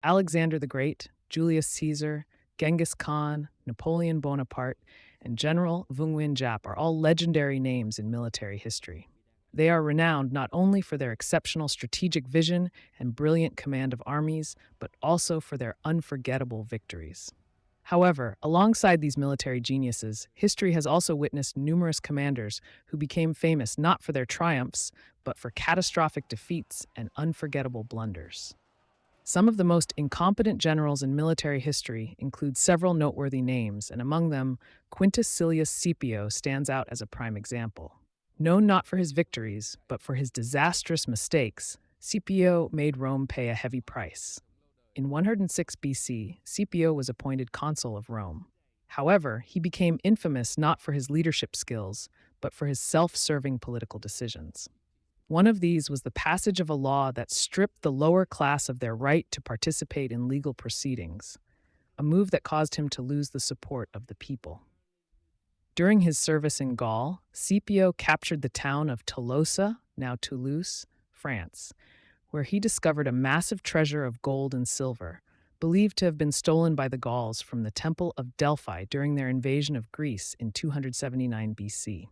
Alexander the Great, Julius Caesar, Genghis Khan, Napoleon Bonaparte, and General Vung Jap are all legendary names in military history. They are renowned not only for their exceptional strategic vision and brilliant command of armies, but also for their unforgettable victories. However, alongside these military geniuses, history has also witnessed numerous commanders who became famous not for their triumphs, but for catastrophic defeats and unforgettable blunders. Some of the most incompetent generals in military history include several noteworthy names, and among them, Quintus Silius Scipio stands out as a prime example. Known not for his victories, but for his disastrous mistakes, Scipio made Rome pay a heavy price. In 106 BC, Scipio was appointed consul of Rome. However, he became infamous not for his leadership skills, but for his self serving political decisions. One of these was the passage of a law that stripped the lower class of their right to participate in legal proceedings, a move that caused him to lose the support of the people. During his service in Gaul, Scipio captured the town of Tolosa, now Toulouse, France, where he discovered a massive treasure of gold and silver, believed to have been stolen by the Gauls from the Temple of Delphi during their invasion of Greece in 279 BC.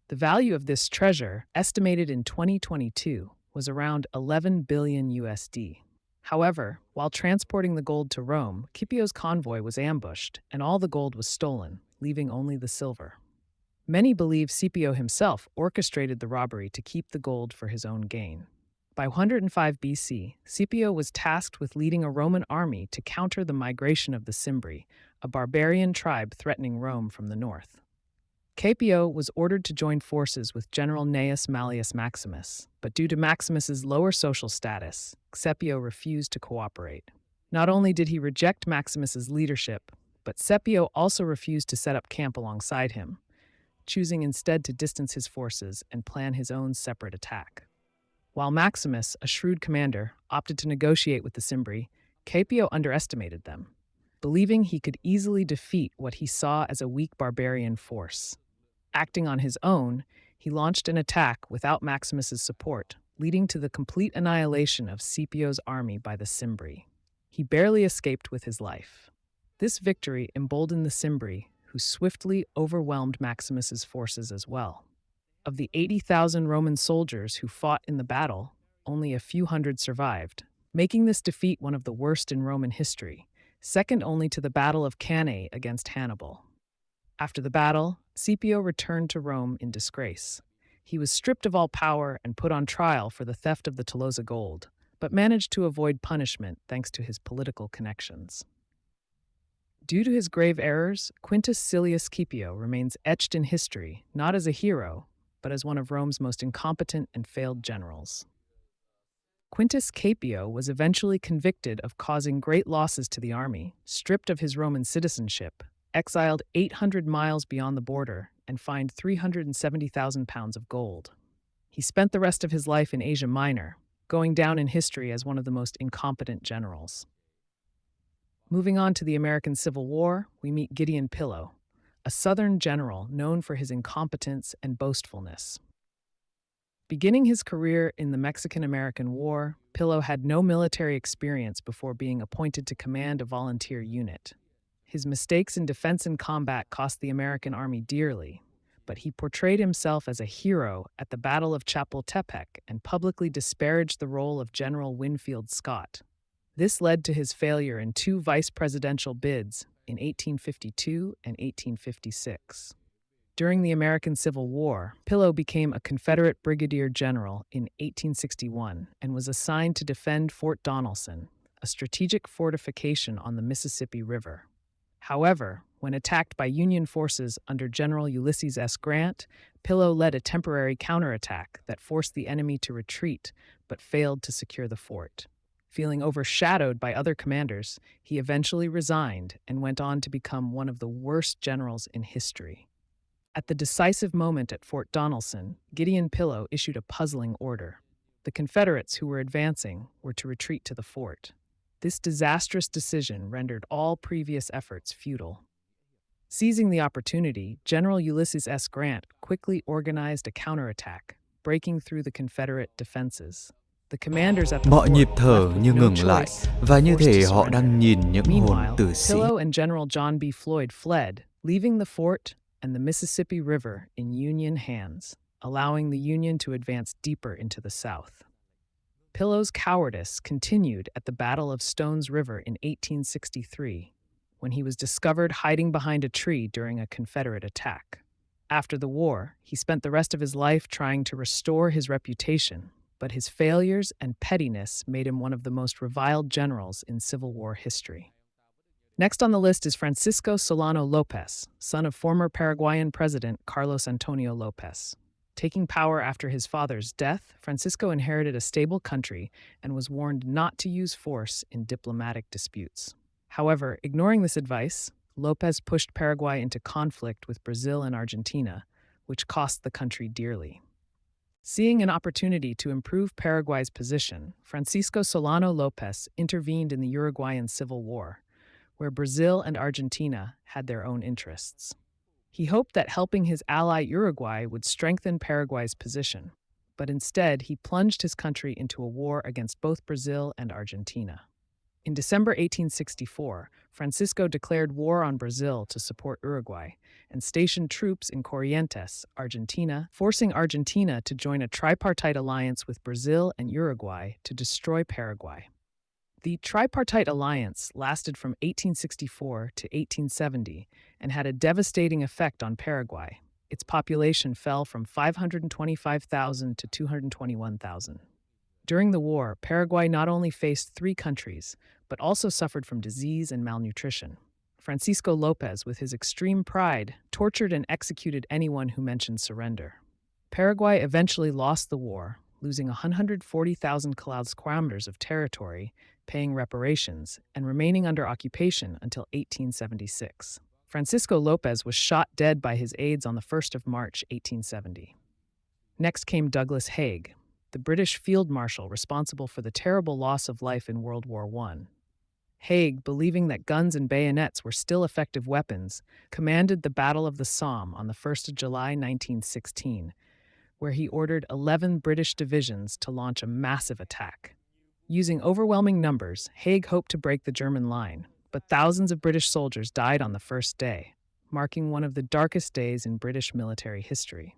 The value of this treasure, estimated in 2022, was around 11 billion USD. However, while transporting the gold to Rome, Scipio's convoy was ambushed and all the gold was stolen, leaving only the silver. Many believe Scipio himself orchestrated the robbery to keep the gold for his own gain. By 105 BC, Scipio was tasked with leading a Roman army to counter the migration of the Cimbri, a barbarian tribe threatening Rome from the north. Scipio was ordered to join forces with General Gnaeus Mallius Maximus, but due to Maximus's lower social status, Scipio refused to cooperate. Not only did he reject Maximus's leadership, but Scipio also refused to set up camp alongside him, choosing instead to distance his forces and plan his own separate attack. While Maximus, a shrewd commander, opted to negotiate with the Cimbri, Scipio underestimated them, believing he could easily defeat what he saw as a weak barbarian force. Acting on his own, he launched an attack without Maximus's support, leading to the complete annihilation of Scipio's army by the Cimbri. He barely escaped with his life. This victory emboldened the Cimbri, who swiftly overwhelmed Maximus's forces as well. Of the 80,000 Roman soldiers who fought in the battle, only a few hundred survived, making this defeat one of the worst in Roman history, second only to the Battle of Cannae against Hannibal. After the battle, Scipio returned to Rome in disgrace. He was stripped of all power and put on trial for the theft of the Tolosa gold, but managed to avoid punishment thanks to his political connections. Due to his grave errors, Quintus Silius Scipio remains etched in history not as a hero, but as one of Rome's most incompetent and failed generals. Quintus Scipio was eventually convicted of causing great losses to the army, stripped of his Roman citizenship, exiled 800 miles beyond the border, and fined 370,000 pounds of gold. He spent the rest of his life in Asia Minor, going down in history as one of the most incompetent generals. Moving on to the American Civil War, we meet Gideon Pillow, a Southern general known for his incompetence and boastfulness. Beginning his career in the Mexican-American War, Pillow had no military experience before being appointed to command a volunteer unit. His mistakes in defense and combat cost the American army dearly, but he portrayed himself as a hero at the Battle of Chapultepec and publicly disparaged the role of General Winfield Scott. This led to his failure in two vice presidential bids in 1852 and 1856. During the American Civil War, Pillow became a Confederate brigadier general in 1861 and was assigned to defend Fort Donelson, a strategic fortification on the Mississippi River. However, when attacked by Union forces under General Ulysses S. Grant, Pillow led a temporary counterattack that forced the enemy to retreat but failed to secure the fort. Feeling overshadowed by other commanders, he eventually resigned and went on to become one of the worst generals in history. At the decisive moment at Fort Donelson, Gideon Pillow issued a puzzling order. The Confederates who were advancing were to retreat to the fort. This disastrous decision rendered all previous efforts futile. Seizing the opportunity, General Ulysses S. Grant quickly organized a counterattack, breaking through the Confederate defenses. The commanders at the Mọi nhịp fort thở left with như no ngừng lại, choice và and như forced to thể họ surrender. đang nhìn những hồn Meanwhile, tử sĩ. Pillow and General John B. Floyd fled, leaving the fort and the Mississippi River in Union hands, allowing the Union to advance deeper into the South. Pillow's cowardice continued at the Battle of Stones River in 1863, when he was discovered hiding behind a tree during a Confederate attack. After the war, he spent the rest of his life trying to restore his reputation, but his failures and pettiness made him one of the most reviled generals in Civil War history. Next on the list is Francisco Solano Lopez, son of former Paraguayan President Carlos Antonio Lopez. Taking power after his father's death, Francisco inherited a stable country and was warned not to use force in diplomatic disputes. However, ignoring this advice, Lopez pushed Paraguay into conflict with Brazil and Argentina, which cost the country dearly. Seeing an opportunity to improve Paraguay's position, Francisco Solano Lopez intervened in the Uruguayan Civil War, where Brazil and Argentina had their own interests. He hoped that helping his ally Uruguay would strengthen Paraguay's position, but instead he plunged his country into a war against both Brazil and Argentina. In December 1864, Francisco declared war on Brazil to support Uruguay and stationed troops in Corrientes, Argentina, forcing Argentina to join a tripartite alliance with Brazil and Uruguay to destroy Paraguay. The tripartite alliance lasted from 1864 to 1870 and had a devastating effect on Paraguay. Its population fell from 525,000 to 221,000. During the war, Paraguay not only faced three countries, but also suffered from disease and malnutrition. Francisco Lopez, with his extreme pride, tortured and executed anyone who mentioned surrender. Paraguay eventually lost the war, losing 140,000 kilometers of territory, paying reparations, and remaining under occupation until 1876. Francisco Lopez was shot dead by his aides on the 1st of March, 1870. Next came Douglas Haig, the British field marshal responsible for the terrible loss of life in World War I. Haig, believing that guns and bayonets were still effective weapons, commanded the Battle of the Somme on the 1st of July, 1916, where he ordered 11 British divisions to launch a massive attack. Using overwhelming numbers, Haig hoped to break the German line, but thousands of British soldiers died on the first day, marking one of the darkest days in British military history.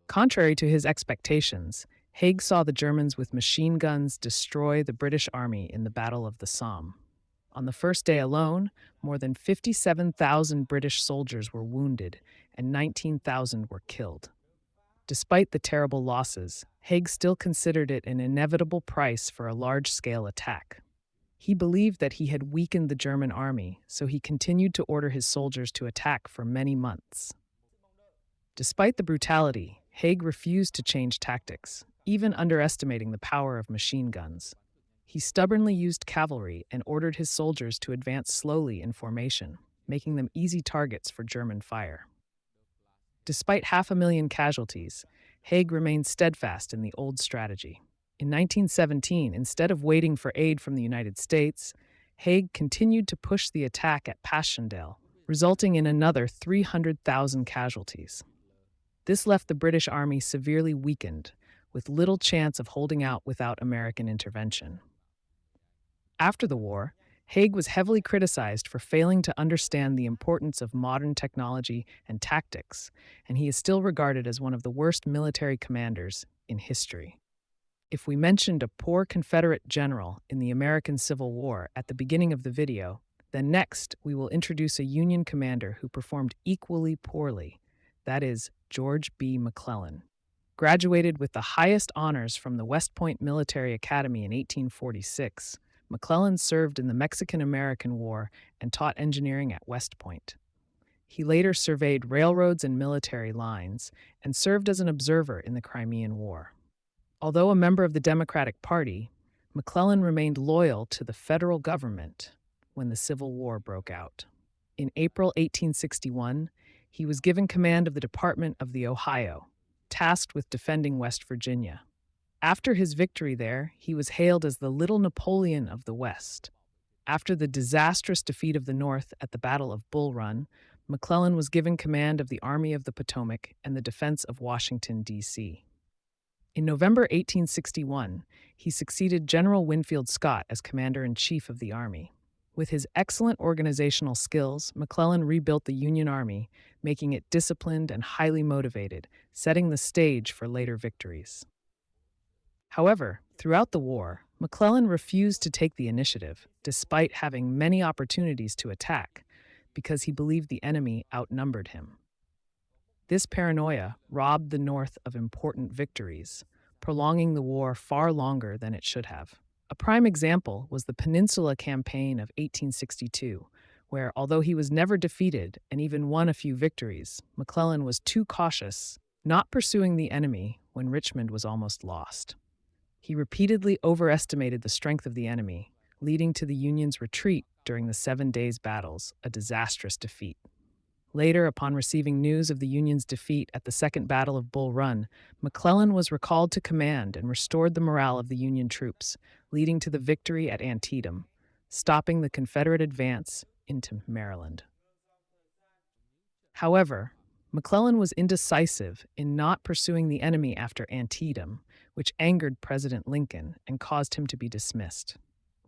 Contrary to his expectations, Haig saw the Germans with machine guns destroy the British army in the Battle of the Somme. On the first day alone, more than 57,000 British soldiers were wounded and 19,000 were killed. Despite the terrible losses, Haig still considered it an inevitable price for a large-scale attack. He believed that he had weakened the German army, so he continued to order his soldiers to attack for many months. Despite the brutality, Haig refused to change tactics, even underestimating the power of machine guns. He stubbornly used cavalry and ordered his soldiers to advance slowly in formation, making them easy targets for German fire. Despite 500,000 casualties, Haig remained steadfast in the old strategy. In 1917, instead of waiting for aid from the United States, Haig continued to push the attack at Passchendaele, resulting in another 300,000 casualties. This left the British army severely weakened, with little chance of holding out without American intervention. After the war, Haig was heavily criticized for failing to understand the importance of modern technology and tactics, and he is still regarded as one of the worst military commanders in history. If we mentioned a poor Confederate general in the American Civil War at the beginning of the video, then next we will introduce a Union commander who performed equally poorly, that is, George B. McClellan. Graduated with the highest honors from the West Point Military Academy in 1846, McClellan served in the Mexican-American War and taught engineering at West Point. He later surveyed railroads and military lines and served as an observer in the Crimean War. Although a member of the Democratic Party, McClellan remained loyal to the federal government when the Civil War broke out. In April 1861, he was given command of the Department of the Ohio, tasked with defending West Virginia. After his victory there, he was hailed as the Little Napoleon of the West. After the disastrous defeat of the North at the Battle of Bull Run, McClellan was given command of the Army of the Potomac and the defense of Washington, D.C. In November 1861, he succeeded General Winfield Scott as commander-in-chief of the army. With his excellent organizational skills, McClellan rebuilt the Union Army, making it disciplined and highly motivated, setting the stage for later victories. However, throughout the war, McClellan refused to take the initiative, despite having many opportunities to attack, because he believed the enemy outnumbered him. This paranoia robbed the North of important victories, prolonging the war far longer than it should have. A prime example was the Peninsula Campaign of 1862, where, although he was never defeated and even won a few victories, McClellan was too cautious, not pursuing the enemy when Richmond was almost lost. He repeatedly overestimated the strength of the enemy, leading to the Union's retreat during the 7 Days' Battles, a disastrous defeat. Later, upon receiving news of the Union's defeat at the Second Battle of Bull Run, McClellan was recalled to command and restored the morale of the Union troops, leading to the victory at Antietam, stopping the Confederate advance into Maryland. However, McClellan was indecisive in not pursuing the enemy after Antietam, which angered President Lincoln and caused him to be dismissed.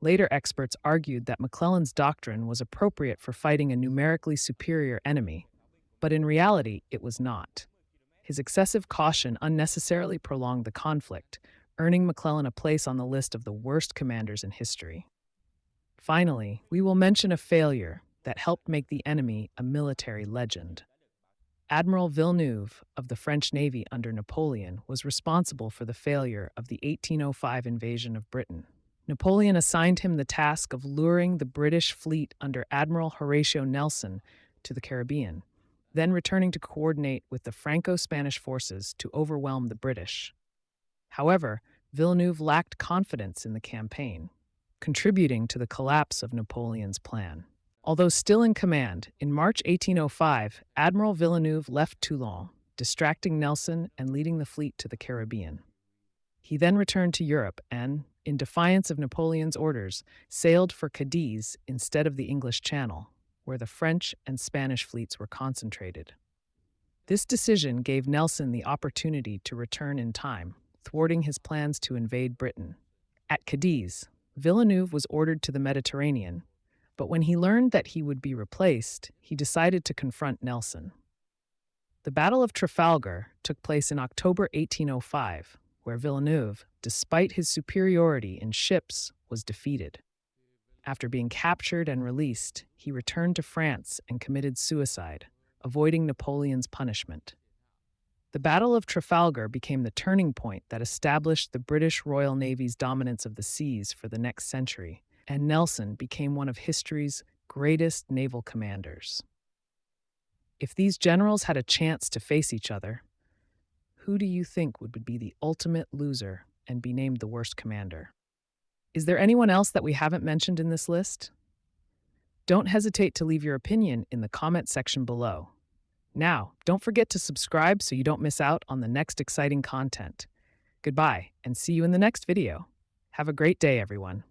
Later experts argued that McClellan's doctrine was appropriate for fighting a numerically superior enemy, but in reality, it was not. His excessive caution unnecessarily prolonged the conflict, earning McClellan a place on the list of the worst commanders in history. Finally, we will mention a failure that helped make the enemy a military legend. Admiral Villeneuve of the French Navy under Napoleon was responsible for the failure of the 1805 invasion of Britain. Napoleon assigned him the task of luring the British fleet under Admiral Horatio Nelson to the Caribbean, then returning to coordinate with the Franco-Spanish forces to overwhelm the British. However, Villeneuve lacked confidence in the campaign, contributing to the collapse of Napoleon's plan. Although still in command, in March 1805, Admiral Villeneuve left Toulon, distracting Nelson and leading the fleet to the Caribbean. He then returned to Europe and, in defiance of Napoleon's orders, sailed for Cadiz instead of the English Channel, where the French and Spanish fleets were concentrated. This decision gave Nelson the opportunity to return in time, thwarting his plans to invade Britain. At Cadiz, Villeneuve was ordered to the Mediterranean, but when he learned that he would be replaced, he decided to confront Nelson. The Battle of Trafalgar took place in October 1805, where Villeneuve, despite his superiority in ships, was defeated. After being captured and released, he returned to France and committed suicide, avoiding Napoleon's punishment. The Battle of Trafalgar became the turning point that established the British Royal Navy's dominance of the seas for the next century, and Nelson became one of history's greatest naval commanders. If these generals had a chance to face each other, who do you think would be the ultimate loser and be named the worst commander? Is there anyone else that we haven't mentioned in this list? Don't hesitate to leave your opinion in the comment section below. Now, don't forget to subscribe so you don't miss out on the next exciting content. Goodbye, and see you in the next video. Have a great day, everyone.